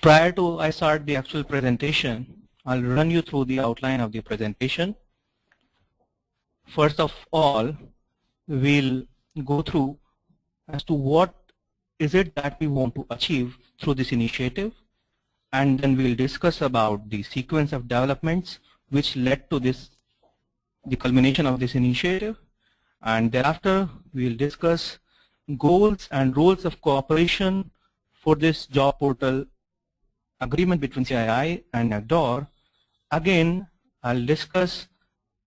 Prior to I start the actual presentation, I'll run you through the outline of the presentation. First of all, we'll go through as to what is it that we want to achieve through this initiative, and then we'll discuss about the sequence of developments which led to the culmination of this initiative, and thereafter we'll discuss goals and roles of cooperation for this job portal agreement between CII and NACDOR. Again, I'll discuss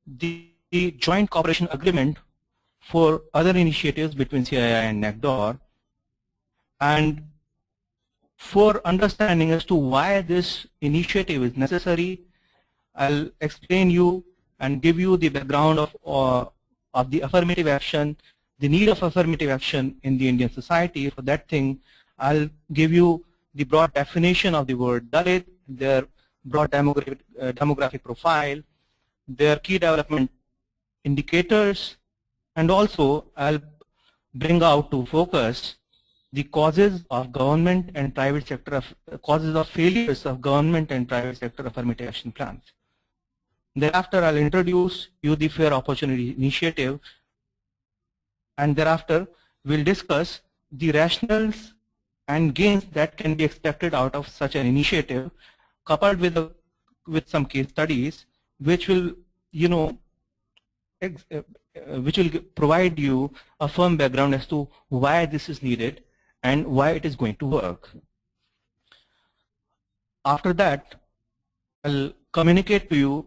the joint cooperation agreement for other initiatives between CII and NACDOR, and for understanding as to why this initiative is necessary, I'll explain you and give you the background of the affirmative action, the need of affirmative action in the Indian society. For that thing, I'll give you the broad definition of the word Dalit, their broad demographic profile, their key development indicators, and also I'll bring out to focus the causes of government and private sector causes of failures of government and private sector affirmative action plans. Thereafter, I'll introduce you the Fair Opportunity Initiative, and thereafter we'll discuss the rationales and gains that can be expected out of such an initiative, coupled with some case studies, which will, which will provide you a firm background as to why this is needed and why it is going to work. After that, I'll communicate to you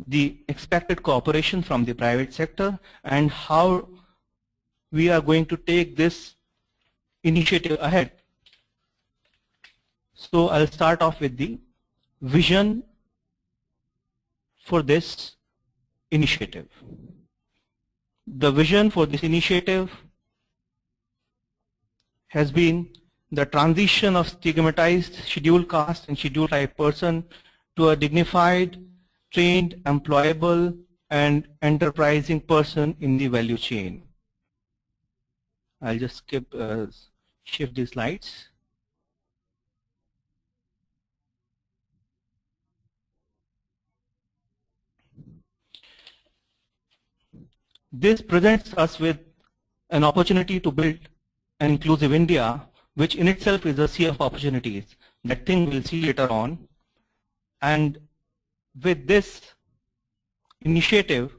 the expected cooperation from the private sector and how we are going to take this initiative ahead. So I'll start off with the vision for this initiative. The vision for this initiative has been the transition of stigmatized scheduled caste and scheduled tribe person to a dignified, trained, employable, and enterprising person in the value chain. I'll just shift the slides. This presents us with an opportunity to build an inclusive India, which in itself is a sea of opportunities. That thing we'll see later on. And with this initiative,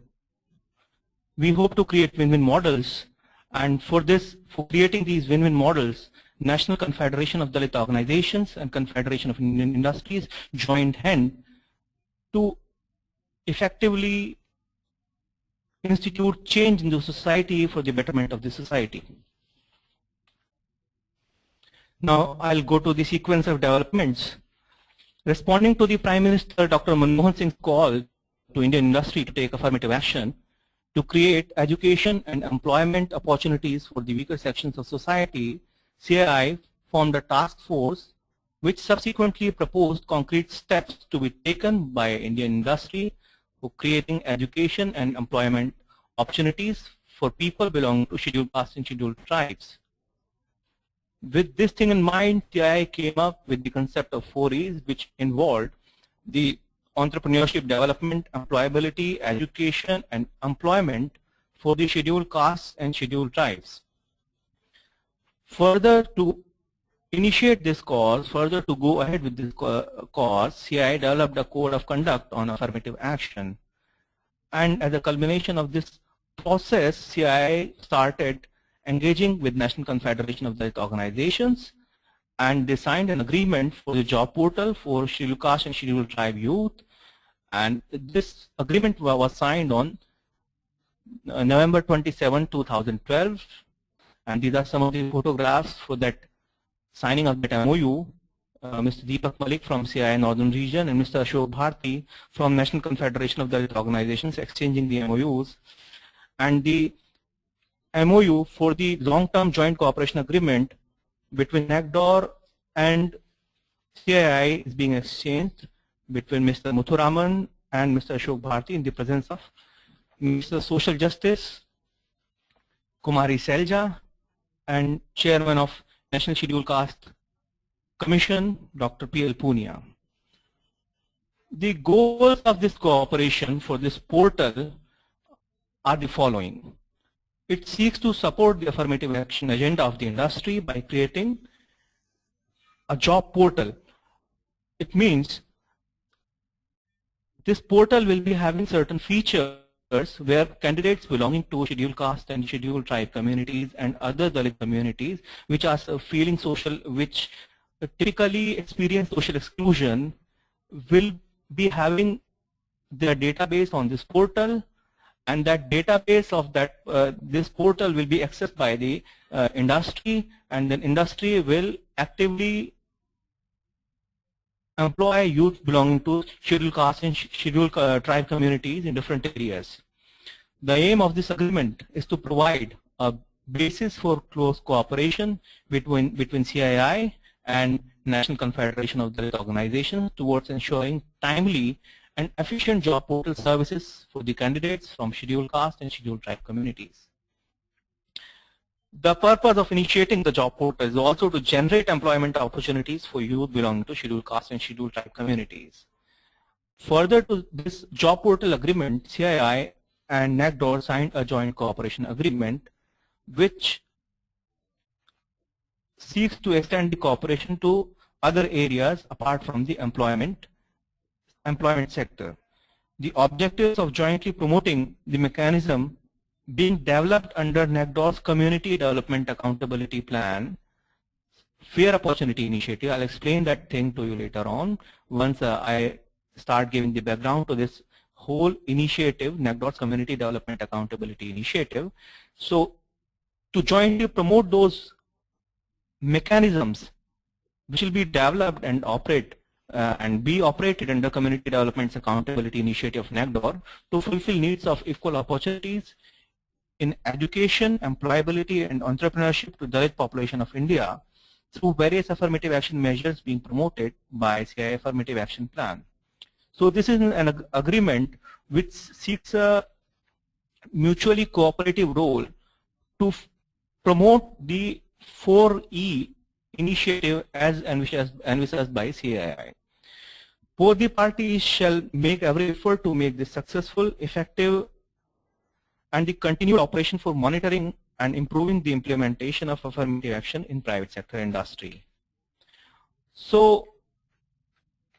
we hope to create win-win models. And for creating these win-win models, National Confederation of Dalit Organizations and Confederation of Indian Industries joined hand to effectively institute change in the society for the betterment of the society. Now I'll go to the sequence of developments. Responding to the Prime Minister Dr. Manmohan Singh's call to Indian industry to take affirmative action to create education and employment opportunities for the weaker sections of society, CII formed a task force which subsequently proposed concrete steps to be taken by Indian industry for creating education and employment opportunities for people belonging to scheduled castes and scheduled tribes. With this thing in mind, CII came up with the concept of 4Es, which involved the entrepreneurship development, employability, education, and employment for the scheduled castes and scheduled tribes. Further, to initiate this cause, further to go ahead with this cause, CII developed a code of conduct on affirmative action. And as a culmination of this process, CII started engaging with National Confederation of Dalit Organizations, and they signed an agreement for the job portal for scheduled caste and scheduled tribe youth. And this agreement was signed on November 27, 2012. And these are some of the photographs for that signing of that MOU. Mr. Deepak Malik from CII Northern Region and Mr. Ashok Bharti from National Confederation of Dalit Organizations exchanging the MOUs. And the MOU for the long-term joint cooperation agreement between NACDOR and CII is being exchanged between Mr. Muthuraman and Mr. Ashok Bharti in the presence of Mr. Social Justice, Kumari Selja, and Chairman of National Scheduled Caste Commission, Dr. P.L. Punia. The goals of this cooperation for this portal are the following. It seeks to support the affirmative action agenda of the industry by creating a job portal. It means this portal will be having certain features where candidates belonging to scheduled caste and scheduled tribe communities and other Dalit communities which are feeling social, which typically experience social exclusion, will be having their database on this portal, and that database of that this portal will be accessed by the industry, and then industry will actively employ youth belonging to scheduled caste and scheduled tribe communities in different areas. The aim of this agreement is to provide a basis for close cooperation between CII and National Confederation of Dalit Organizations towards ensuring timely and efficient job portal services for the candidates from scheduled caste and scheduled tribe communities. The purpose of initiating the job portal is also to generate employment opportunities for youth belonging to scheduled caste and scheduled tribe communities. Further to this job portal agreement, CII and NACDOR signed a joint cooperation agreement which seeks to extend the cooperation to other areas apart from the employment sector. The objectives of jointly promoting the mechanism being developed under NACDOR's Community Development Accountability Plan, Fair Opportunity Initiative. I'll explain that thing to you later on once I start giving the background to this whole initiative, NACDOR's Community Development Accountability Initiative. So to jointly promote those mechanisms which will be developed and operate and be operated under Community Development Accountability Initiative of NACDOR to fulfill needs of equal opportunities in education, employability, and entrepreneurship to the Dalit population of India through various affirmative action measures being promoted by CII Affirmative Action Plan. So this is an agreement which seeks a mutually cooperative role to promote the 4E initiative as envisaged by CII. Both the parties shall make every effort to make this successful, effective, and the continued operation for monitoring and improving the implementation of affirmative action in private sector industry. So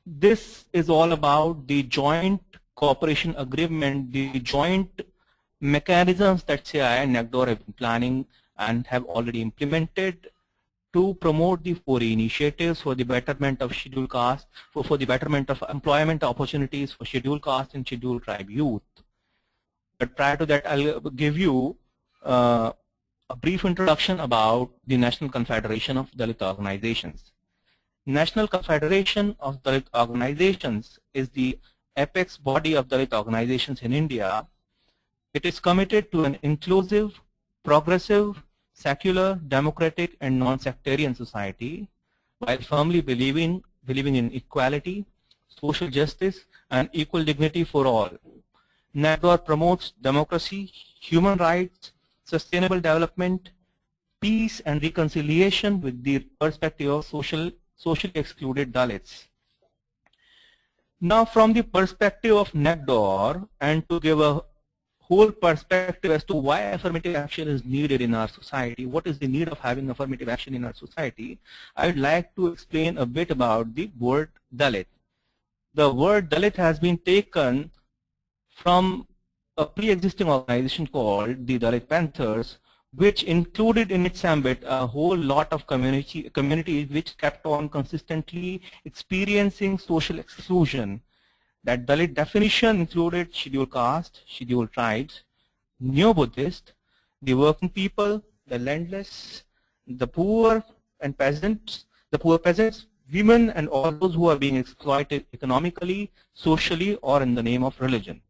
this is all about the joint cooperation agreement, the joint mechanisms that CII and NACDOR have been planning and have already implemented to promote the 4E initiatives for the betterment of scheduled caste, for the betterment of employment opportunities for scheduled caste and scheduled tribe youth. But prior to that, I'll give you a brief introduction about the National Confederation of Dalit Organizations. National Confederation of Dalit Organizations is the apex body of Dalit organizations in India. It is committed to an inclusive, progressive, secular, democratic, and non-sectarian society while firmly believing in equality, social justice, and equal dignity for all. NACDOR promotes democracy, human rights, sustainable development, peace and reconciliation with the perspective of socially excluded Dalits. Now from the perspective of NACDOR, and to give a whole perspective as to why affirmative action is needed in our society, what is the need of having affirmative action in our society, I would like to explain a bit about the word Dalit. The word Dalit has been taken from a pre-existing organization called the Dalit Panthers, which included in its ambit a whole lot of communities which kept on consistently experiencing social exclusion. That Dalit definition included scheduled caste, scheduled tribes, neo-Buddhist, the working people, the landless, the poor and peasants, women, and all those who are being exploited economically, socially, or in the name of religion.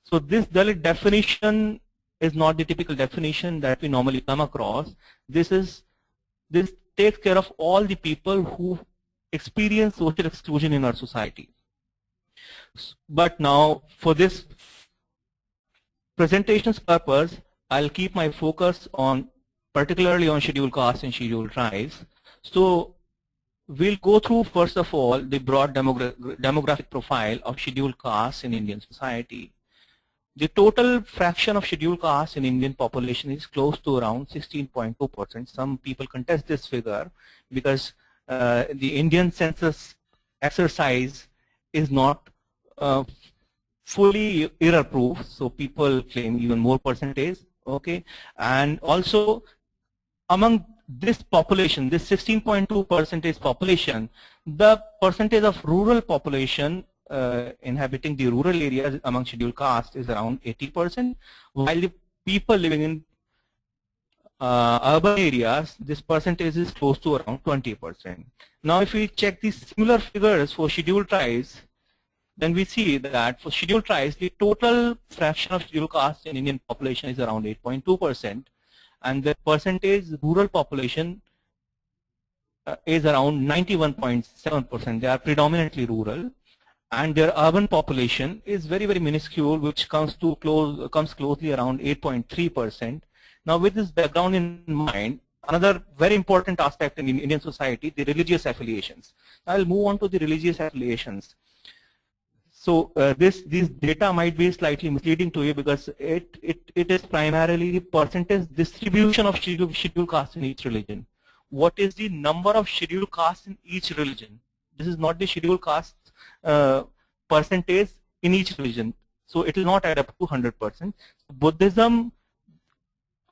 So this Dalit definition is not the typical definition that we normally come across. This takes care of all the people who experience social exclusion in our society. But now, for this presentation's purpose, I'll keep my focus on particularly on scheduled castes and scheduled tribes. So We'll go through, first of all, the broad demographic profile of scheduled castes in Indian society. The total fraction of scheduled castes in Indian population is close to around 16.2%. Some people contest this figure because the Indian census exercise is not fully error-proof, so people claim even more percentage. Okay, and also among this population, this 16.2% population, the percentage of rural population inhabiting the rural areas among scheduled castes is around 80%, while the people living in urban areas, this percentage is close to around 20%. Now, if we check these similar figures for scheduled tribes, then we see that for scheduled tribes, the total fraction of scheduled castes in Indian population is around 8.2%, and the percentage rural population is around 91.7%. They are predominantly rural, and their urban population is very, very minuscule, which comes closely around 8.3%. Now, with this background in mind, another very important aspect in Indian society, the religious affiliations. I'll move on to the religious affiliations. So these data might be slightly misleading to you because it is primarily the percentage distribution of scheduled castes in each religion. What is the number of scheduled castes in each religion? This is not the scheduled caste percentage in each religion. So it will not add up to 100%. Buddhism,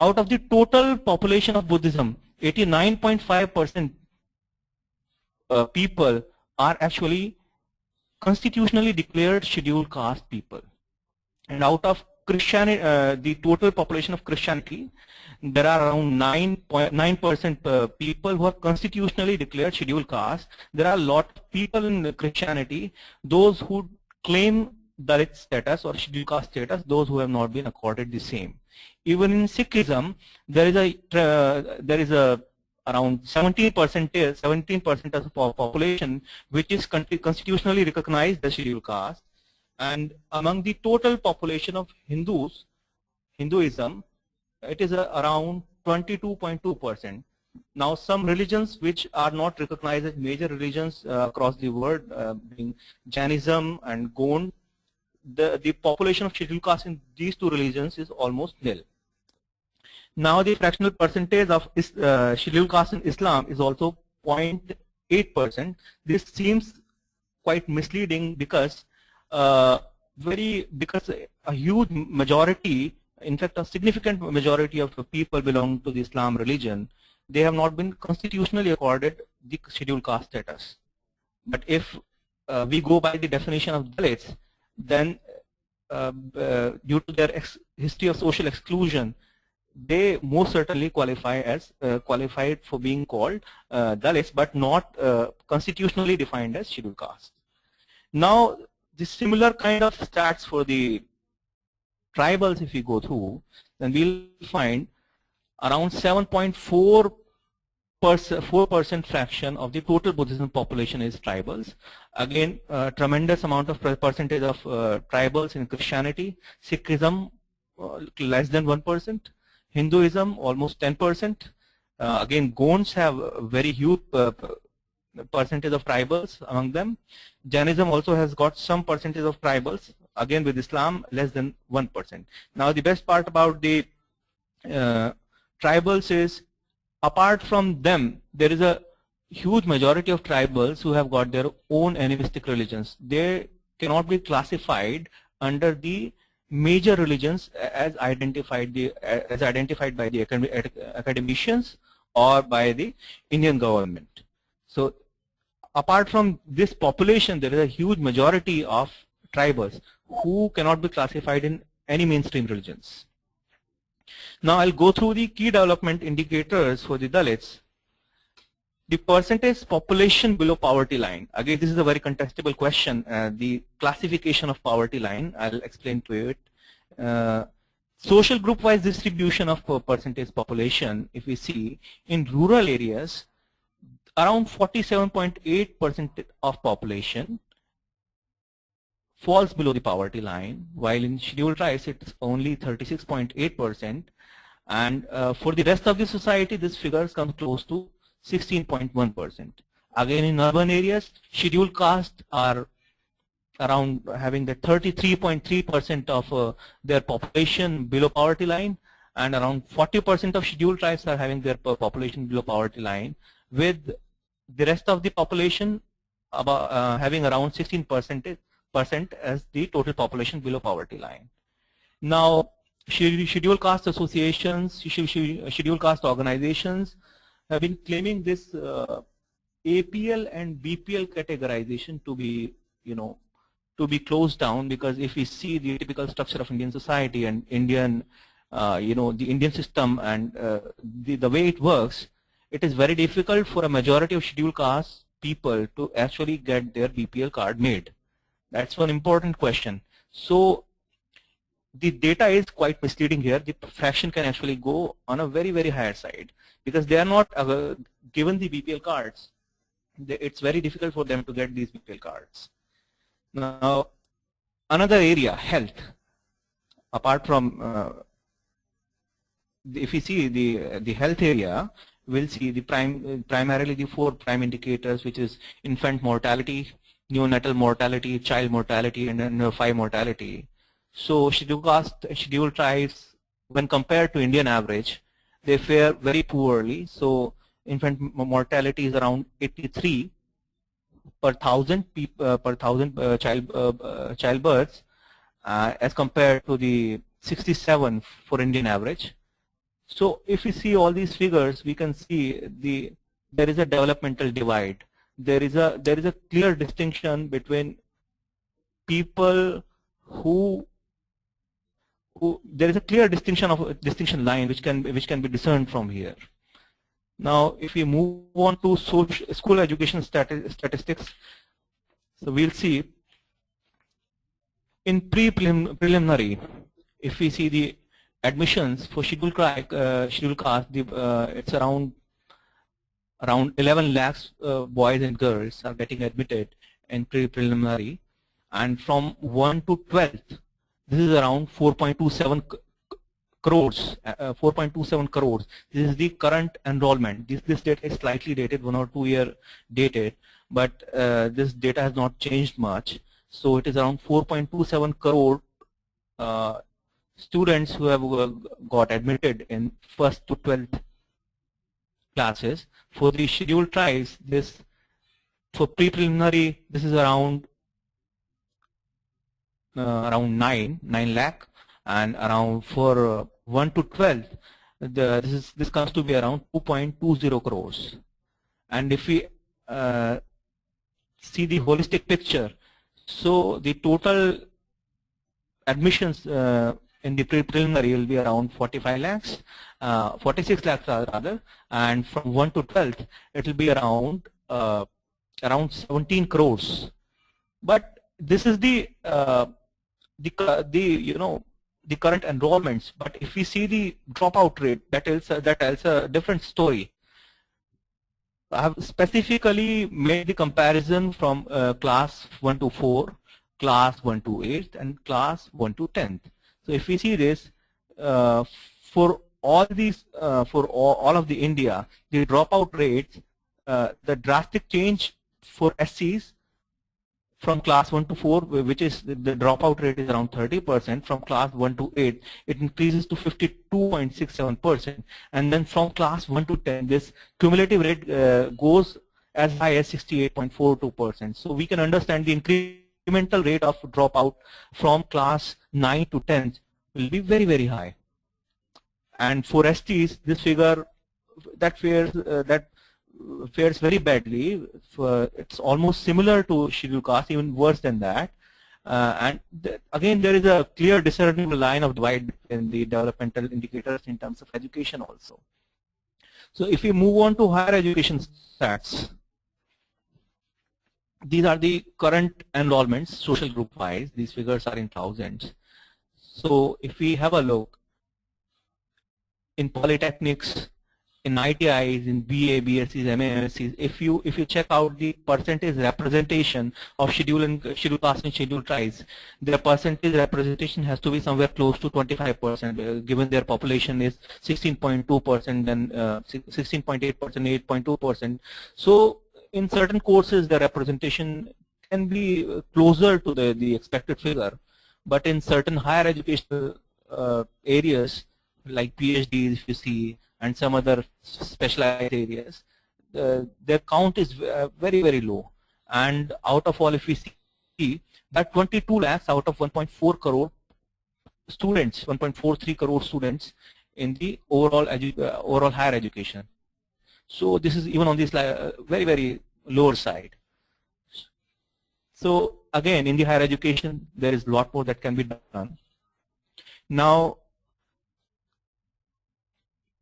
out of the total population of Buddhism, 89.5% people are actually constitutionally declared scheduled caste people. And out of Christianity, the total population of Christianity, there are around 9% people who are constitutionally declared scheduled caste. There are a lot of people in Christianity, those who claim Dalit status or scheduled caste status, those who have not been accorded the same. Even in Sikhism, there is a around 17% of the population which is constitutionally recognized as scheduled caste, and among the total population of Hinduism, it is around 22.2%. Now, some religions which are not recognized as major religions across the world, being Jainism and Gond, the population of scheduled caste in these two religions is almost nil. Now, the fractional percentage of scheduled caste in Islam is also 0.8%. This seems quite misleading because a huge majority, in fact, a significant majority of people belong to the Islam religion, they have not been constitutionally accorded the scheduled caste status. But if we go by the definition of Dalits, then due to their history of social exclusion, they most certainly qualify as qualified for being called Dalits, but not constitutionally defined as scheduled caste. Now, the similar kind of stats for the tribals, if we go through, then we'll find around 7.4% fraction of the total Buddhism population is tribals. Again, tremendous amount of percentage of tribals in Christianity. Sikhism, less than 1%. Hinduism, almost 10%. Again, Gonds have a very huge percentage of tribals among them. Jainism also has got some percentage of tribals. Again, with Islam, less than 1%. Now, the best part about the tribals is, apart from them, there is a huge majority of tribals who have got their own animistic religions. They cannot be classified under the major religions as identified by the academicians or by the Indian government. So, apart from this population, there is a huge majority of tribals who cannot be classified in any mainstream religions. Now, I'll go through the key development indicators for the Dalits. The percentage population below poverty line. Again, this is a very contestable question. The classification of poverty line, I'll explain to you it. Social group-wise distribution of percentage population, if we see, in rural areas, around 47.8% of population falls below the poverty line, while in scheduled tribes it's only 36.8%, and for the rest of the society, this figure comes close to 16.1%. Again, in urban areas, scheduled castes are around having the 33.3% of their population below poverty line, and around 40% of scheduled tribes are having their population below poverty line, with the rest of the population about having around 16% as the total population below poverty line. Now, scheduled caste associations, scheduled caste organizations have been claiming this APL and BPL categorization to be, to be closed down, because if we see the typical structure of Indian society and Indian, the Indian system and the way it works, it is very difficult for a majority of scheduled caste people to actually get their BPL card made. That's one important question. So the data is quite misleading here. The fraction can actually go on a very, very higher side, because they are not given the BPL cards. It's very difficult for them to get these BPL cards. Now, another area, health. Apart from, if you see the health area, we'll see the primarily the 4 prime indicators, which is infant mortality, neonatal mortality, child mortality, and then 5 mortality. So scheduled caste, scheduled tribes, when compared to Indian average, they fare very poorly. So infant mortality is around 83 per thousand childbirths, as compared to the 67 for Indian average. So if we see all these figures, we can see there is a developmental divide. There is a clear distinction between people who there is a clear distinction line which can be discerned from here. Now, if we move on to school education statistics, so we'll see in preliminary, if we see the admissions for scheduled caste, it's around 11 lakhs boys and girls are getting admitted in preliminary, and from 1 to 12th, this is around 4.27 crores. 4.27 crores. This is the current enrollment. This data is slightly dated, 1 or 2 year dated, but this data has not changed much. So it is around 4.27 crore students who have got admitted in 1st to 12th classes. For the scheduled tribes, for pre-preliminary, this is around 9 lakh, and around for 1 to 12th, this comes to be around 2.20 crores. And if we see the holistic picture, so the total admissions in the preliminary will be around 45 lakhs, 46 lakhs rather, and from 1 to 12th, it will be around 17 crores. But this is the current enrollments. But if we see the dropout rate, that tells a different story. I have specifically made the comparison from class 1 to 4, class 1 to 8th, and class 1 to 10th. So if we see this, for all these, for all of the India, the dropout rates, the drastic change for SCs from class 1 to 4, which is the dropout rate is around 30%. From class 1 to 8, it increases to 52.67%. And then from class 1 to 10, this cumulative rate goes as high as 68.42%. So we can understand the incremental rate of dropout from class 9 to 10 will be very, very high. And for STs, this figure fares very badly. It's almost similar to scheduled caste, even worse than that. And again, there is a clear discernible line of divide between the developmental indicators in terms of education also. So if we move on to higher education stats, these are the current enrollments, social group wise. These figures are in thousands. So if we have a look in polytechnics, in ITIs, in BA, BScs, MA, MScs, if you check out the percentage representation of scheduled caste and scheduled tribes, their percentage representation has to be somewhere close to 25%, given their population is 16.2%, then 16.8%, 8.2%. So in certain courses the representation can be closer to the expected figure, but in certain higher educational areas like PhDs, if you see, and some other specialized areas, their count is very, very low. And out of all, if we see that 22 lakhs out of 1.4 crore students, 1.43 crore students in the overall higher education. So this is even on this very, very lower side. So again, in the higher education, there is a lot more that can be done. Now,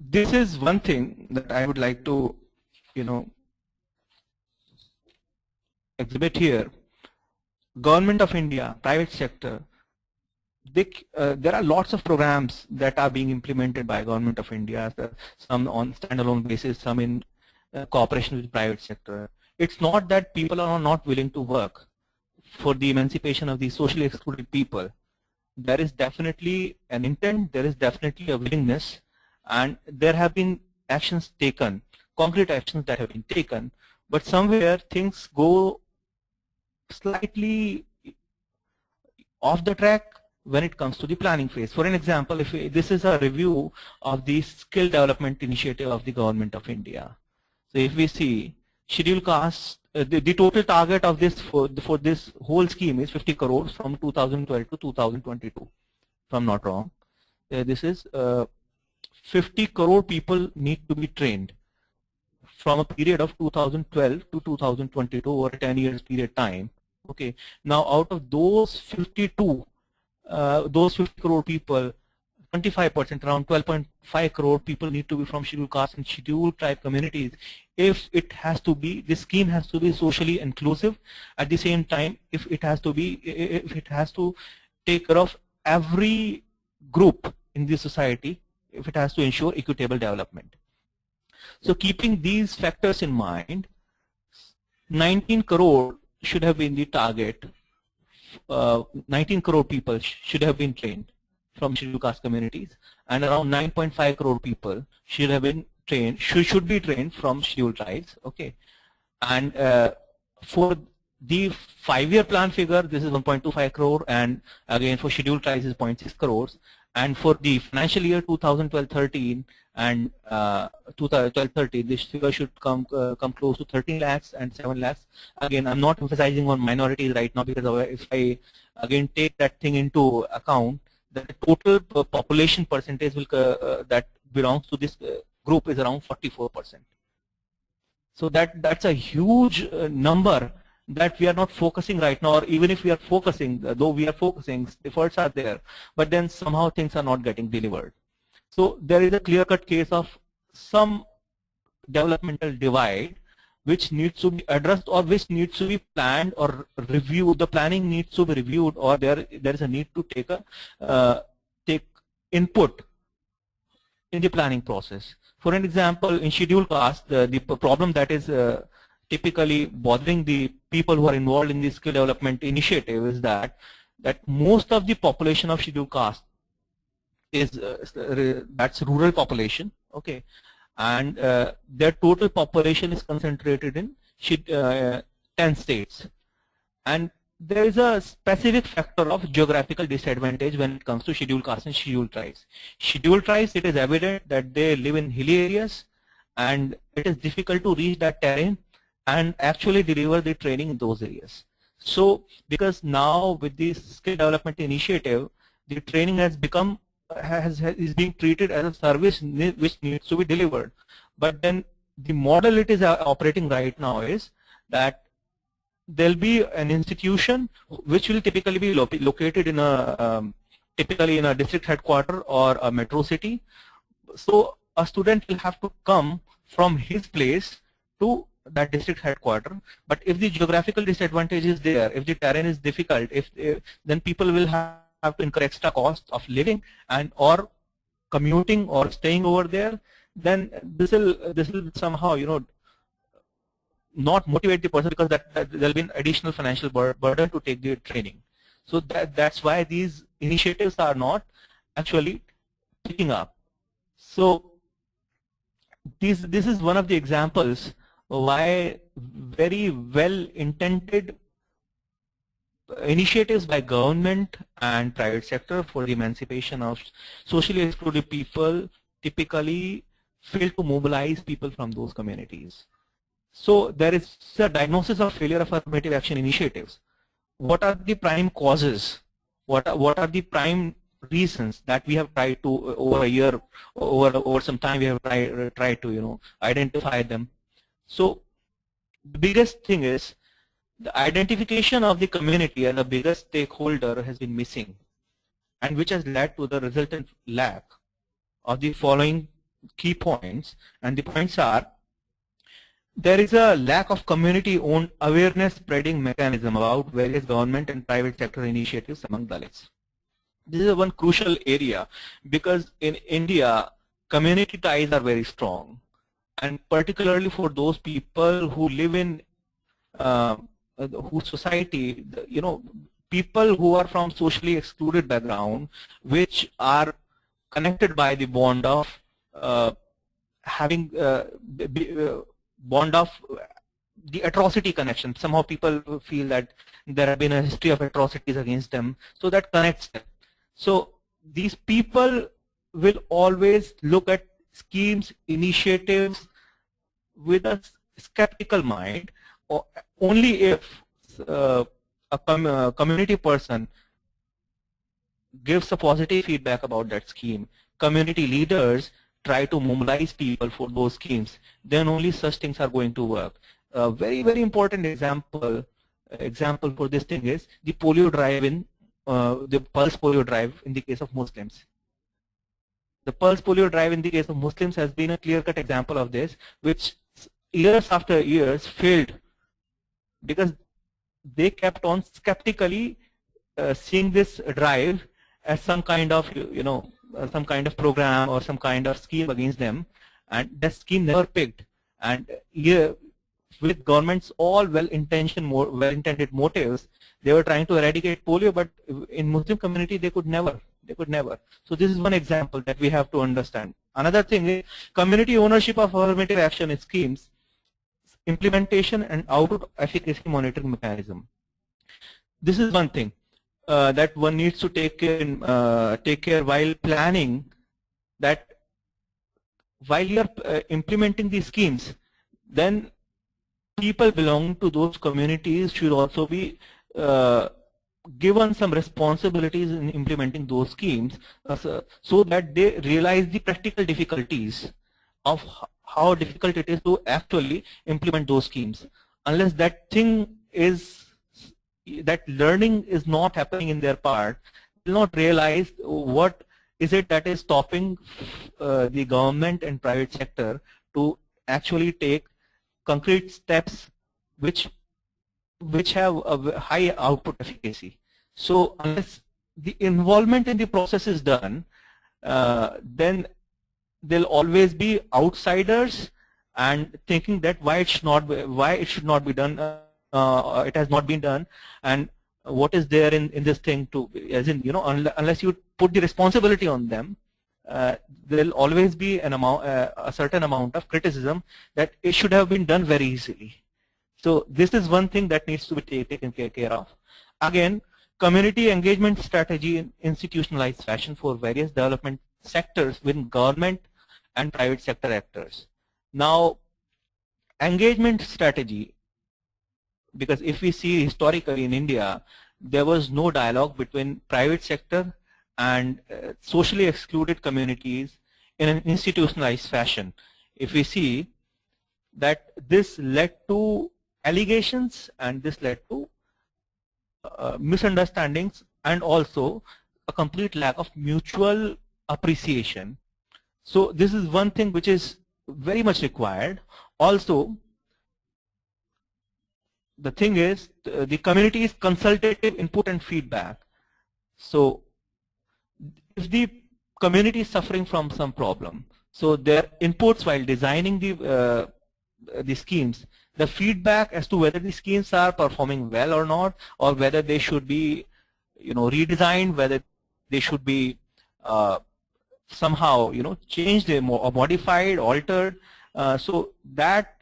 this is one thing that I would like to, exhibit here. Government of India, private sector, there are lots of programs that are being implemented by Government of India, some on standalone basis, some in cooperation with the private sector. It's not that people are not willing to work for the emancipation of the socially excluded people. There is definitely an intent, there is definitely a willingness, and there have been actions taken, concrete actions that have been taken, but somewhere things go slightly off the track when it comes to the planning phase. For an example, if this is a review of the skill development initiative of the Government of India. So if we see scheduled caste, the total target of this for this whole scheme is 50 crores from 2012 to 2022, if I'm not wrong. This is 50 crore people need to be trained from a period of 2012 to 2022, over a 10 years period time. Okay. Now out of those 52, those 50 crore people, 25%, around 12.5 crore people need to be from scheduled caste and scheduled tribe communities. If it has to be, this scheme has to be socially inclusive. At the same time, if it has to take care of every group in the society, if it has to ensure equitable development. So keeping these factors in mind, 19 crore should have been the target. 19 crore people should have been trained from scheduled caste communities, and around 9.5 crore people should have been trained, should be trained from scheduled tribes. Okay, and for the 5-year plan figure, this is 1.25 crore, and again for scheduled tribes is 0.6 crores, and for the financial year 2012-13 and 2012-13, this figure should come close to 13 lakhs and 7 lakhs. Again, I'm not emphasizing on minorities right now, because if I again take that thing into account, the total population percentage will, that belongs to this group is around 44%. So that's a huge number that we are not focusing right now, or even if we are focusing, though we are focusing, efforts are there, but then somehow things are not getting delivered. So there is a clear-cut case of some developmental divide which needs to be addressed, or which needs to be planned or reviewed. The planning needs to be reviewed, or there is a need to take input in the planning process. For an example, in scheduled caste, the problem that is typically bothering the people who are involved in the skill development initiative is that most of the population of scheduled caste is that's rural population. Okay, and their total population is concentrated in 10 states, and there is a specific factor of geographical disadvantage when it comes to scheduled caste and scheduled tribes. Scheduled tribes, it is evident that they live in hilly areas, and it is difficult to reach that terrain and actually deliver the training in those areas. So because now with this skill development initiative, the training has become is being treated as a service which needs to be delivered. But then the model it is operating right now is that there'll be an institution which will typically be located in a typically in a district headquarter or a metro city. So a student will have to come from his place to that district headquarter. But if the geographical disadvantage is there, if the terrain is difficult, then people will have to incur extra costs of living and or commuting or staying over there. Then this will somehow not motivate the person, because that there will be an additional financial burden to take the training. So that's why these initiatives are not actually picking up. So this is one of the examples why very well-intended initiatives by government and private sector for the emancipation of socially excluded people typically fail to mobilize people from those communities. So there is a diagnosis of failure of affirmative action initiatives. What are the prime causes? What are the prime reasons that we have tried to over a year, over some time we have tried to identify them. So the biggest thing is the identification of the community and the biggest stakeholder has been missing, and which has led to the resultant lack of the following key points. And the points are: there is a lack of community-owned awareness spreading mechanism about various government and private sector initiatives among Dalits. This is one crucial area because in India, community ties are very strong, and particularly for those people who live in whose society, people who are from socially excluded background, which are connected by the bond of having bond of the atrocity connection. Somehow people feel that there have been a history of atrocities against them, so that connects them. So these people will always look at schemes, initiatives with a skeptical mind, or only if a community person gives a positive feedback about that scheme. Community leaders try to mobilize people for those schemes. Then only such things are going to work. A very, very important example for this thing is the polio drive in the pulse polio drive in the case of Muslims. The pulse polio drive in the case of Muslims has been a clear-cut example of this, which years after years failed because they kept on skeptically seeing this drive as some kind of some kind of program or some kind of scheme against them, and that scheme never picked. And with governments all well-intended motives, they were trying to eradicate polio, but in Muslim community they could never. So this is one example that we have to understand. Another thing is community ownership of affirmative action schemes, implementation and output efficacy monitoring mechanism. This is one thing that one needs to take care while planning, that while you are implementing these schemes, then people belonging to those communities should also be given some responsibilities in implementing those schemes, so that they realize the practical difficulties of how difficult it is to actually implement those schemes. Unless that learning is not happening in their part, they will not realize what is it that is stopping the government and private sector to actually take concrete steps which have a high output efficacy. So unless the involvement in the process is done, then there'll always be outsiders and thinking that why it should not be done. It has not been done, and what is there in this thing to, as in, unless you put the responsibility on them, there'll always be a certain amount of criticism that it should have been done very easily. So this is one thing that needs to be taken care of. Again, community engagement strategy in institutionalized fashion for various development sectors within government and private sector actors. Now, engagement strategy, because if we see historically in India, there was no dialogue between private sector and socially excluded communities in an institutionalized fashion. If we see that this led to allegations, and this led to misunderstandings, and also a complete lack of mutual appreciation. So this is one thing which is very much required. Also, the thing is, the community's consultative input and feedback. So if the community is suffering from some problem, so their inputs while designing the schemes, the feedback as to whether the schemes are performing well or not, or whether they should be redesigned, whether they should be somehow changed or modified, altered, so that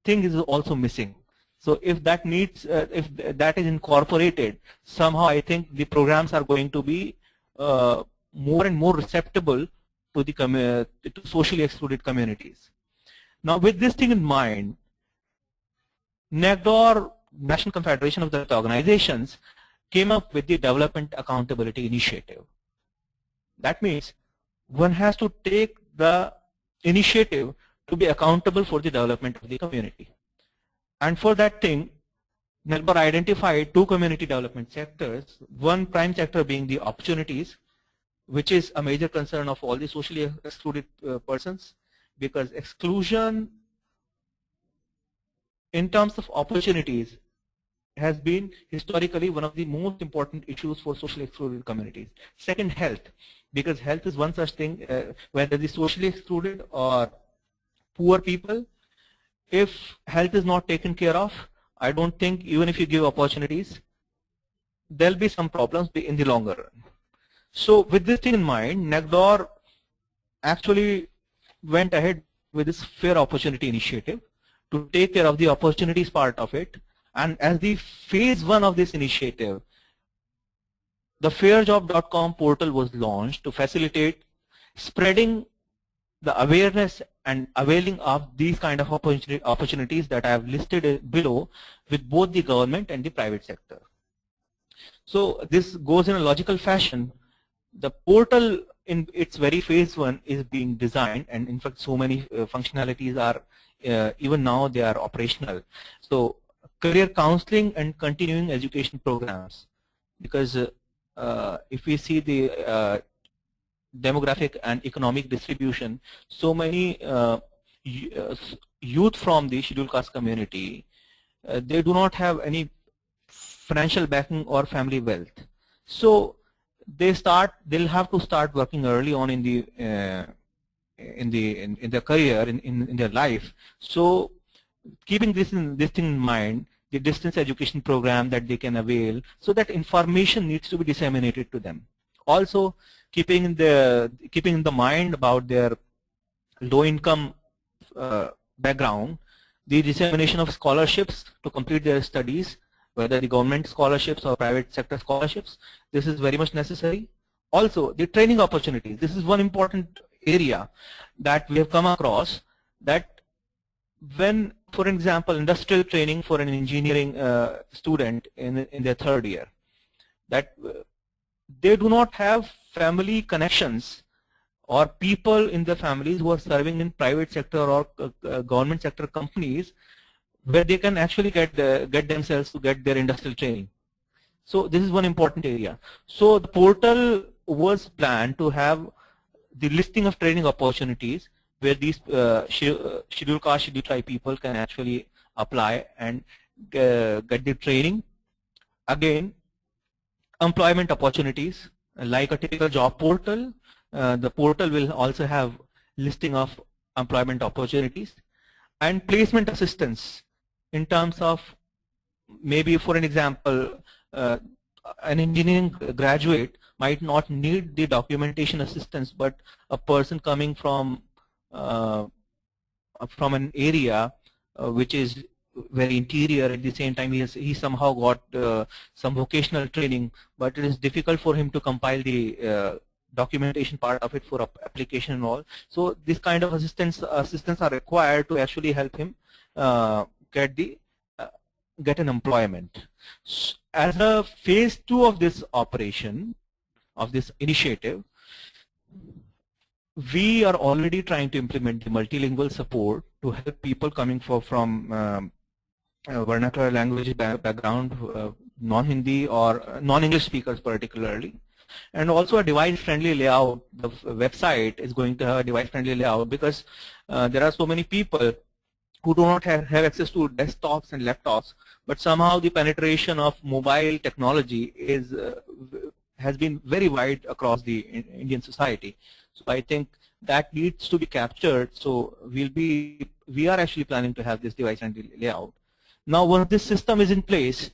thing is also missing. So if that needs, if that is incorporated, somehow I think the programs are going to be more and more receptible to the to socially excluded communities. Now, with this thing in mind, NACDOR, National Confederation of Dalit Organizations, came up with the Development Accountability Initiative. That means one has to take the initiative to be accountable for the development of the community. And for that thing, NACDOR identified 2 community development sectors, one prime sector being the opportunities, which is a major concern of all the socially excluded persons, because exclusion in terms of opportunities has been historically one of the most important issues for socially excluded communities. Second, health, because health is one such thing, whether the socially excluded or poor people, if health is not taken care of, I don't think even if you give opportunities, there'll be some problems in the longer run. So with this thing in mind, NACDOR actually went ahead with this fair opportunity initiative to take care of the opportunities part of it. And as the phase 1 of this initiative, the fairjob.com portal was launched to facilitate spreading the awareness and availing of these kind of opportunities that I have listed below with both the government and the private sector. So this goes in a logical fashion. The portal in its very phase 1 is being designed, and in fact so many functionalities are even now they are operational. So career counseling and continuing education programs, because if we see the demographic and economic distribution, so many youth from the scheduled caste community, they do not have any financial backing or family wealth. So they'll have to start working early on in their career, in their life. So keeping this thing in mind, the distance education program that they can avail, so that information needs to be disseminated to them. Also, keeping in the mind about their low income background, the dissemination of scholarships to complete their studies, whether the government scholarships or private sector scholarships, this is very much necessary. Also, the training opportunities. This is one important area that we have come across, that when, for example, industrial training for an engineering student in their 3rd year, that they do not have family connections or people in their families who are serving in private sector or government sector companies where they can actually get themselves to get their industrial training. So this is one important area. So the portal was planned to have the listing of training opportunities where these scheduled caste, scheduled tribe people can actually apply and get the training. Again, employment opportunities, like a typical job portal, the portal will also have listing of employment opportunities, and placement assistance in terms of, maybe for an example, an engineering graduate might not need the documentation assistance, but a person coming from an area which is very interior, at the same time he somehow got some vocational training, but it is difficult for him to compile the documentation part of it for application and all. So this kind of assistance are required to actually help him get an employment. As a phase 2 of this operation, of this initiative, we are already trying to implement the multilingual support to help people coming from vernacular language background, non-Hindi or non-English speakers particularly. And also a device-friendly layout. The website is going to have a device-friendly layout, because there are so many people who do not have access to desktops and laptops, but somehow the penetration of mobile technology has been very wide across the Indian society. So I think that needs to be captured. So we are actually planning to have this device-friendly layout. Now, once this system is in place,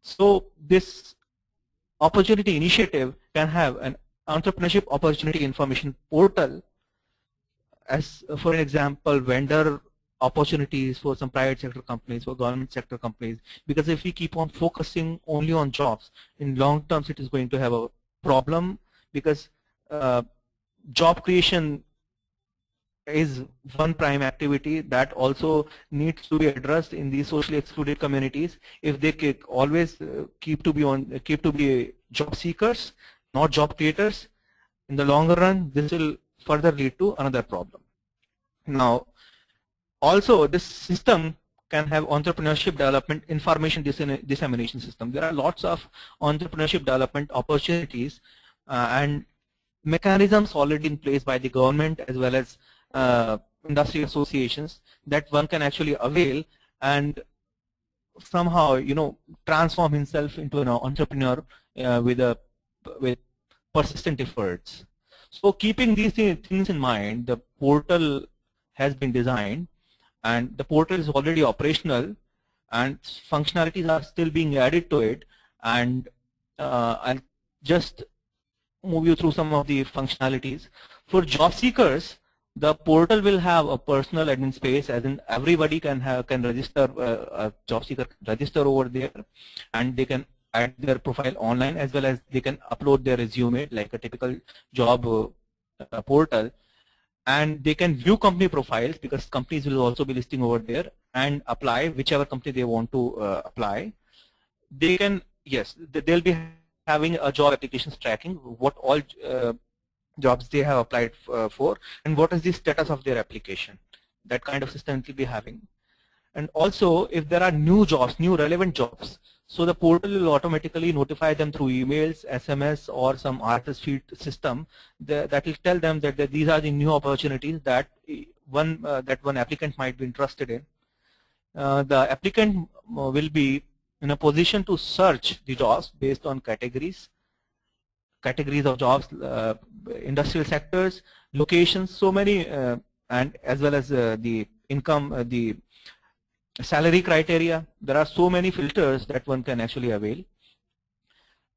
so this opportunity initiative can have an entrepreneurship opportunity information portal. As for example, vendor opportunities for some private sector companies, for government sector companies, because if we keep on focusing only on jobs, in long terms it is going to have a problem, because job creation is one prime activity that also needs to be addressed in these socially excluded communities. If they always keep to be job seekers, not job creators, in the longer run this will further lead to another problem. Now, also this system can have entrepreneurship development information dissemination system. There are lots of entrepreneurship development opportunities and mechanisms already in place by the government as well as industry associations that one can actually avail and somehow, you know, transform himself into an entrepreneur with persistent efforts. So keeping these things in mind, the portal has been designed and the portal is already operational and functionalities are still being added to it, and I'll just move you through some of the functionalities. For job seekers, the portal will have a personal admin space, as in everybody can register, a job seeker can register over there, and they can add their profile online as well as they can upload their resume like a typical job portal, and they can view company profiles because companies will also be listing over there and apply whichever company they want to apply. They can, yes, they'll be having a job applications tracking, what all jobs they have applied for and what is the status of their application. That kind of system will be having. And also if there are new jobs, new relevant jobs, so the portal will automatically notify them through emails, SMS or some RSS feed system that will tell them that these are the new opportunities that one applicant might be interested in. The applicant will be in a position to search the jobs based on categories of jobs, industrial sectors, locations, so many, and as well as the income, the salary criteria. There are so many filters that one can actually avail.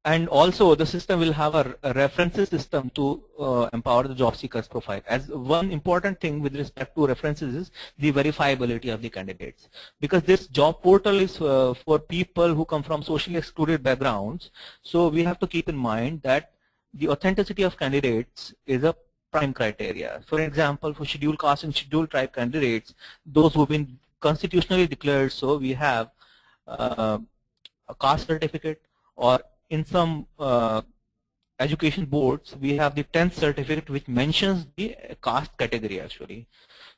And also the system will have a references system to empower the job seeker's profile. As one important thing with respect to references is the verifiability of the candidates, because this job portal is for people who come from socially excluded backgrounds. So we have to keep in mind that the authenticity of candidates is a prime criteria. For example, for scheduled caste and scheduled tribe candidates, those who've been constitutionally declared, so we have a caste certificate, or in some education boards we have the 10th certificate which mentions the caste category actually.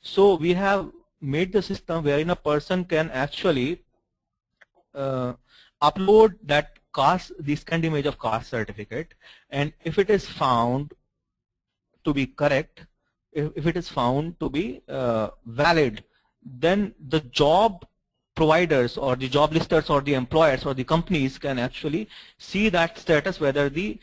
So we have made the system wherein a person can actually upload that caste, the scanned image of caste certificate, and if it is found to be correct, if it is found to be valid, then the job providers or the job listers or the employers or the companies can actually see that status, whether the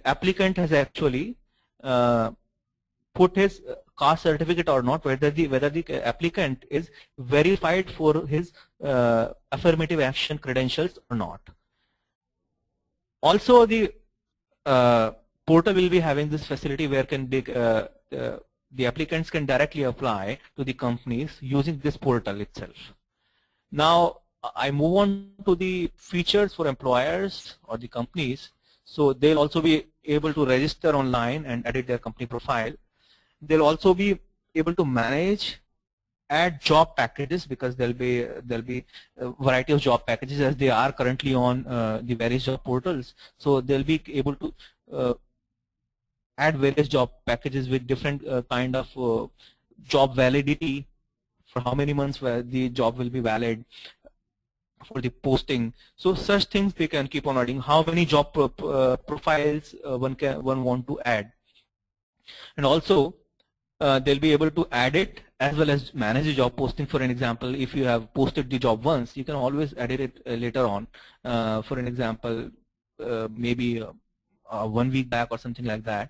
applicant has actually put his caste certificate or not, whether the applicant is verified for his affirmative action credentials or not. Also the portal will be having this facility where can the applicants can directly apply to the companies using this portal itself. Now I move on to the features for employers or the companies. So they'll also be able to register online and edit their company profile. They'll also be able to manage, add job packages, because there'll be a variety of job packages as they are currently on the various job portals. So they'll be able to add various job packages with different kind of job validity, for how many months where the job will be valid, for the posting. So such things they can keep on adding. How many job profiles one want to add, and also they'll be able to add it as well as manage the job posting. For an example, if you have posted the job once, you can always edit it later on. For an example, maybe 1 week back or something like that.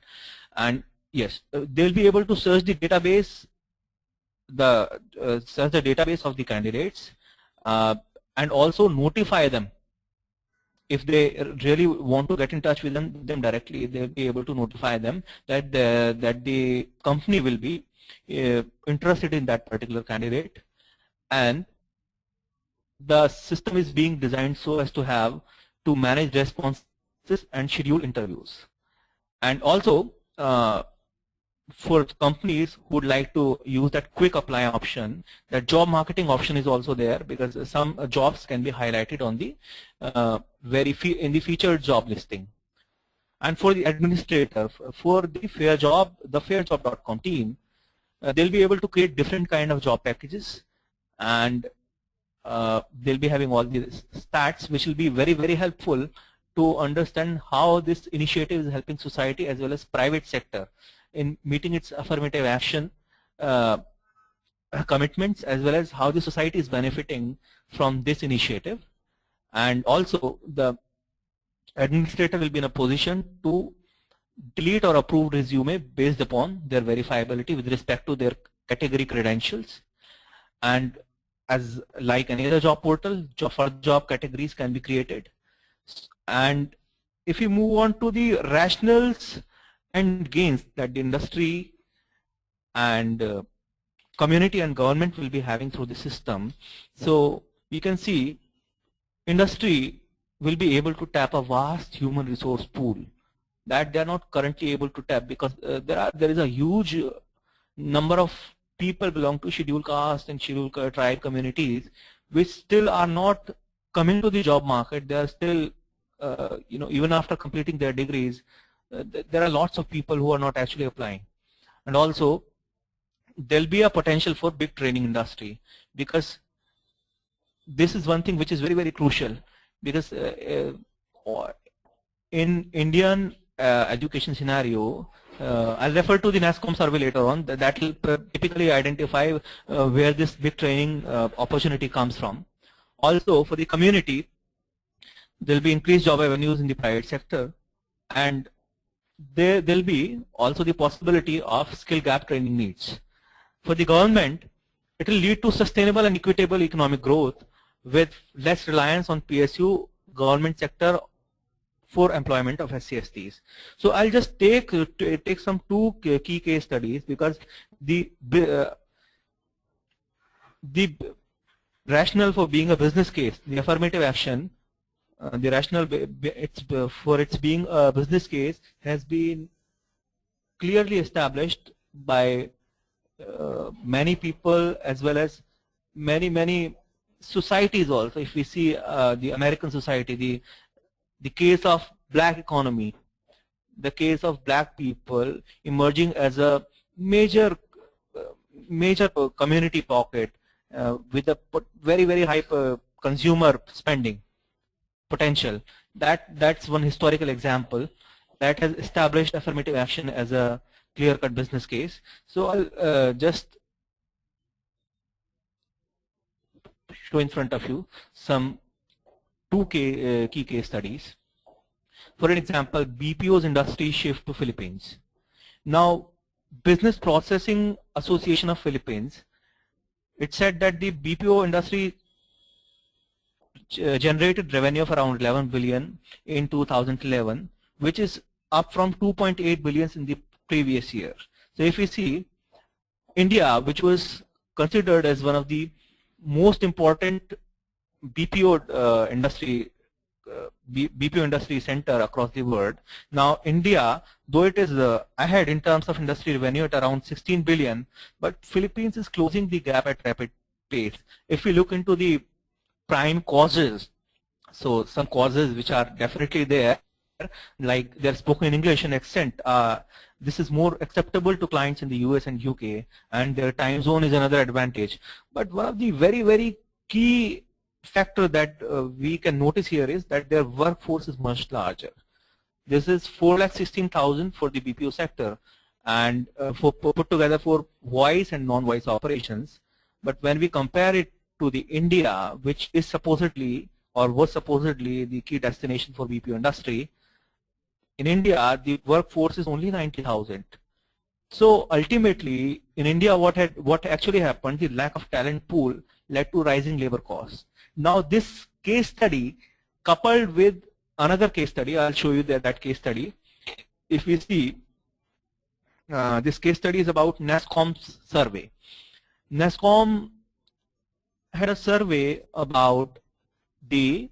And yes, they'll be able to search the database, search the database of the candidates, and also notify them. If they really want to get in touch with them directly, they'll be able to notify them that the company will be interested in that particular candidate, and the system is being designed so as to manage responses and schedule interviews. And also for companies who would like to use that quick apply option, that job marketing option is also there, because some jobs can be highlighted on the in the featured job listing. And for the administrator, for the fairjob.com team, they'll be able to create different kind of job packages, and they'll be having all these stats, which will be very, very helpful to understand how this initiative is helping society as well as private sector in meeting its affirmative action commitments, as well as how the society is benefiting from this initiative. And also the administrator will be in a position to delete or approve resume based upon their verifiability with respect to their category credentials. And as like any other job portal, for job categories can be created. And if we move on to the rationales and gains that the industry and community and government will be having through the system, so you can see industry will be able to tap a vast human resource pool that they are not currently able to tap, because there is a huge number of people belong to scheduled caste and scheduled tribe communities which still are not coming to the job market. They are still even after completing their degrees, there are lots of people who are not actually applying. And also there'll be a potential for big training industry, because this is one thing which is very, very crucial, because in Indian education scenario, I'll refer to the NASSCOM survey later on, that will typically identify where this big training opportunity comes from. Also for the community, there will be increased job avenues in the private sector, and there will be also the possibility of skill gap training needs. For the government, it will lead to sustainable and equitable economic growth with less reliance on PSU government sector for employment of SC/STs. So I'll just take some two key case studies, because the rationale for being a business case, the affirmative action, the rationale for its being a business case has been clearly established by many people as well as many societies also. If we see the American society, the case of black economy, the case of black people emerging as a major community pocket with a very, very high consumer spending potential. That's one historical example that has established affirmative action as a clear-cut business case. So I'll just show in front of you some two key case studies. For an example, BPO's industry shift to Philippines. Now, Business Processing Association of Philippines, it said that the BPO industry generated revenue of around 11 billion in 2011, which is up from 2.8 billion in the previous year. So if we see India, which was considered as one of the most important BPO industry center across the world, now India, though it is ahead in terms of industry revenue at around 16 billion, but Philippines is closing the gap at rapid pace. If we look into the prime causes, so some causes which are definitely there, like they're spoken in English and accent, this is more acceptable to clients in the US and UK, and their time zone is another advantage. But one of the very, very key factor that we can notice here is that their workforce is much larger. This is 4,16,000 for the BPO sector, and for put together for voice and non-voice operations. But when we compare it to the India, which is supposedly or was supposedly the key destination for BPO industry, in India the workforce is only 90,000. So ultimately in India, what actually happened, the lack of talent pool led to rising labor costs. Now this case study coupled with another case study, I'll show you that case study. If we see, this case study is about NASSCOM survey. NASSCOM had a survey about the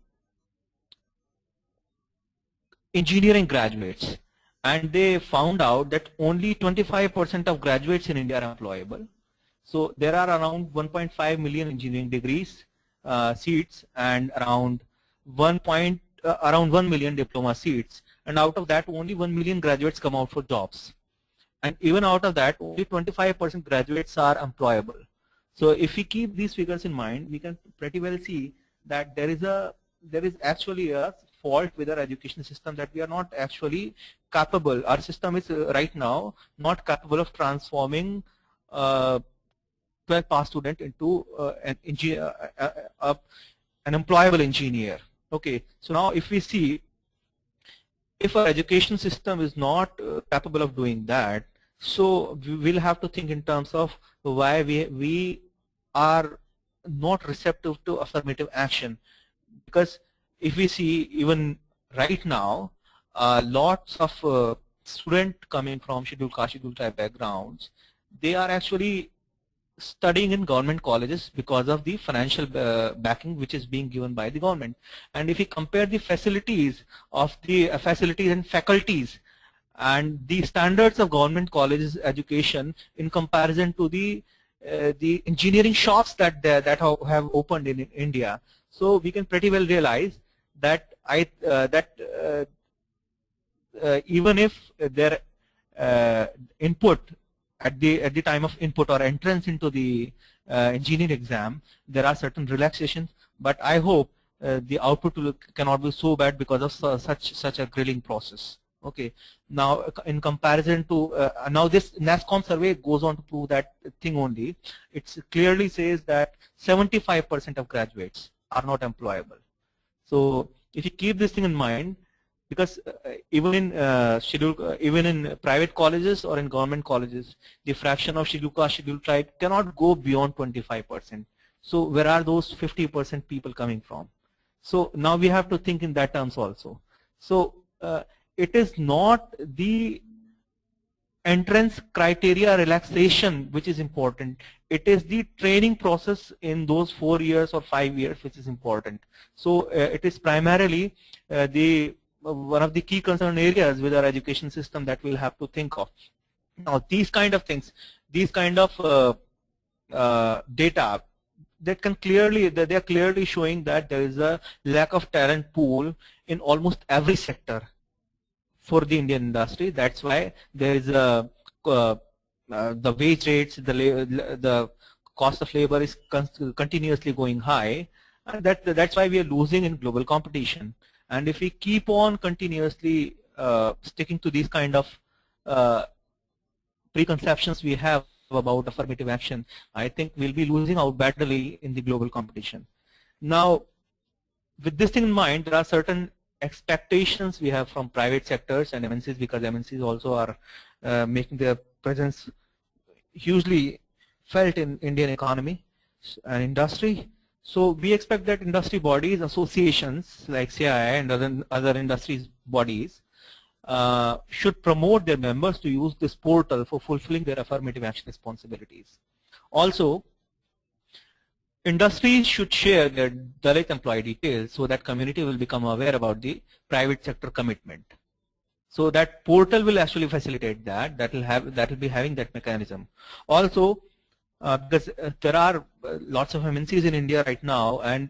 engineering graduates, and they found out that only 25% of graduates in India are employable. So there are around 1.5 million engineering degrees seats and around 1 million diploma seats, and out of that only 1 million graduates come out for jobs, and even out of that only 25% graduates are employable. So if we keep these figures in mind, we can pretty well see that there is actually a fault with our education system, that we are not actually capable. Our system is right now not capable of transforming 12th pass student into an employable engineer. Okay, so now if we see, if our education system is not capable of doing that, so we will have to think in terms of why we are not receptive to affirmative action. Because if we see, even right now, lots of students coming from scheduled caste, scheduled tribe backgrounds, they are actually studying in government colleges because of the financial backing which is being given by the government. And if we compare the facilities and faculties and the standards of government colleges education in comparison to the engineering shops that have opened in India, so we can pretty well realize that even if their input at the time of input or entrance into the engineering exam, there are certain relaxations, but I hope the output cannot be so bad because of such a grilling process. Okay, now in comparison to now this NASSCOM survey goes on to prove that thing only. It clearly says that 75% of graduates are not employable. So if you keep this thing in mind, because even in private colleges or in government colleges, the fraction of scheduled caste, scheduled tribe cannot go beyond 25%. So where are those 50% people coming from? So now we have to think in that terms also. So it is not the entrance criteria relaxation which is important. It is the training process in those 4 years or 5 years which is important. So it is primarily one of the key concern areas with our education system that we'll have to think of. Now these kind of things, these kind of data that can clearly, they are clearly showing that there is a lack of talent pool in almost every sector for the Indian industry. That's why there is the wage rates, the cost of labor is continuously going high, and that's why we are losing in global competition. And if we keep on continuously sticking to these kind of preconceptions we have about affirmative action, I think we'll be losing out badly in the global competition. Now, with this thing in mind, there are certain expectations we have from private sectors and MNCs, because MNCs also are making their presence hugely felt in Indian economy and industry. So we expect that industry bodies, associations like CII and other industries bodies should promote their members to use this portal for fulfilling their affirmative action responsibilities. Also, industries should share their Dalit employee details so that community will become aware about the private sector commitment. So that portal will actually facilitate that. That will be having that mechanism. Also, because there are lots of MNCs in India right now, and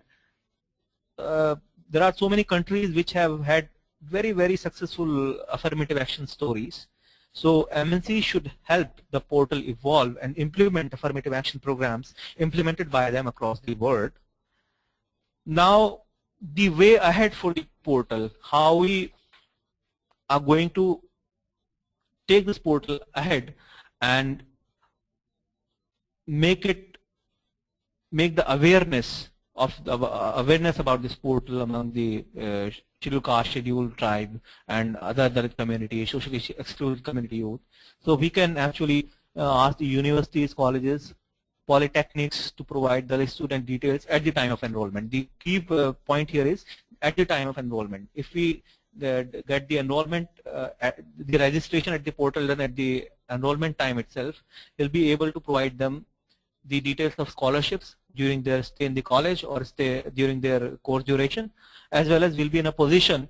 there are so many countries which have had very, very successful affirmative action stories. So MNCs should help the portal evolve and implement affirmative action programs implemented by them across the world. Now, the way ahead for the portal, how we are going to take this portal ahead and make the awareness about this portal among the scheduled caste, scheduled tribe, and other Dalit community, socially excluded community youth. So we can actually ask the universities, colleges, polytechnics to provide the student details at the time of enrollment. The key point here is at the time of enrollment. If we get the enrollment, the registration at the portal done at the enrollment time itself, we'll be able to provide them the details of scholarships, during their stay in the college or stay during their course duration, as well as we'll be in a position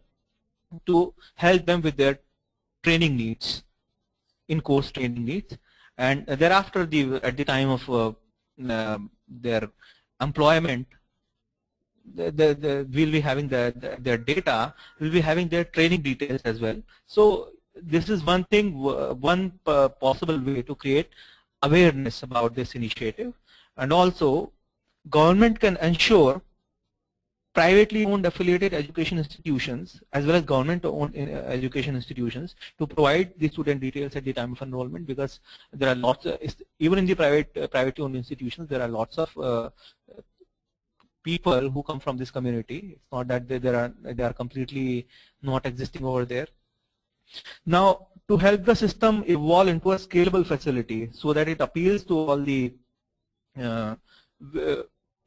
to help them with their training needs, in-course training needs, and thereafter at the time of their employment, we'll be having their data, we'll be having their training details as well. So this is one thing, one possible way to create awareness about this initiative. And also government can ensure privately owned affiliated education institutions as well as government owned education institutions to provide the student details at the time of enrollment, because there are lots of, even in the privately owned institutions, there are lots of people who come from this community. It's not that they are completely not existing over there. Now, to help the system evolve into a scalable facility so that it appeals to all the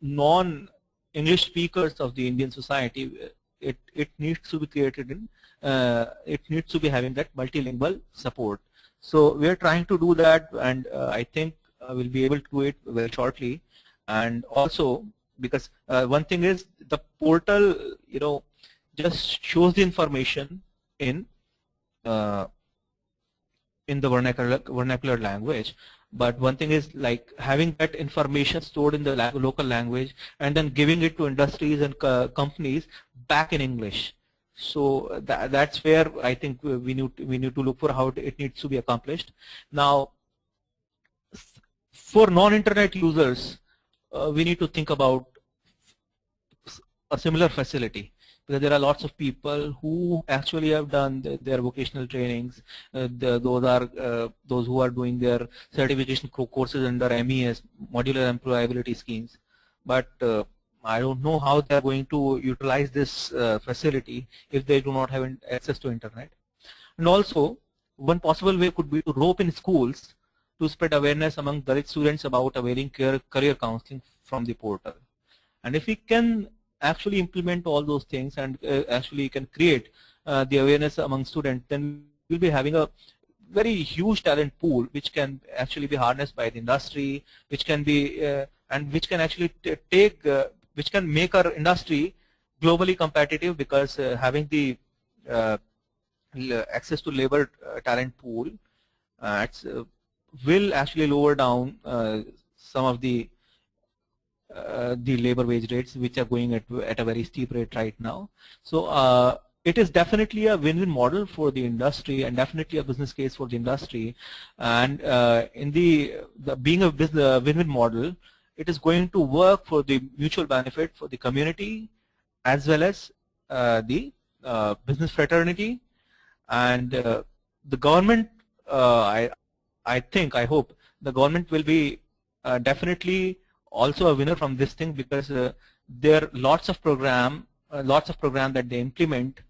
non-English speakers of the Indian society, it needs to be created in, it needs to be having that multilingual support. So we are trying to do that, and I think we'll be able to do it very shortly. And also, because one thing is the portal, just shows the information in the vernacular language, but one thing is like having that information stored in the local language and then giving it to industries and companies back in English. So that's where I think we need to look for how it needs to be accomplished. Now, for non-internet users, we need to think about a similar facility, because there are lots of people who actually have done their vocational trainings. Those who are doing their certification courses under MES, modular employability schemes. But I don't know how they are going to utilize this facility if they do not have access to internet. And also, one possible way could be to rope in schools to spread awareness among Dalit students about availing career counseling from the portal. And if we can actually implement all those things and actually can create the awareness among students, then we'll be having a very huge talent pool which can actually be harnessed by the industry, which can be and which can actually which can make our industry globally competitive, because having the access to labor talent pool will actually lower down some of the labor wage rates, which are going at a very steep rate right now. So it is definitely a win-win model for the industry, and definitely a business case for the industry. And in being a win-win model, it is going to work for the mutual benefit for the community as well as the business fraternity. And the government, I hope the government will be definitely also a winner from this thing, because there are lots of program that they implement.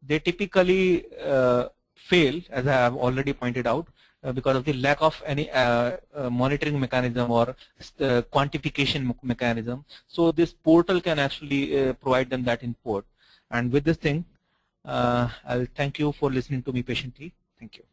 They typically fail, as I have already pointed out, because of the lack of any monitoring mechanism or quantification mechanism. So this portal can actually provide them that input. And with this thing, I'll thank you for listening to me patiently. Thank you.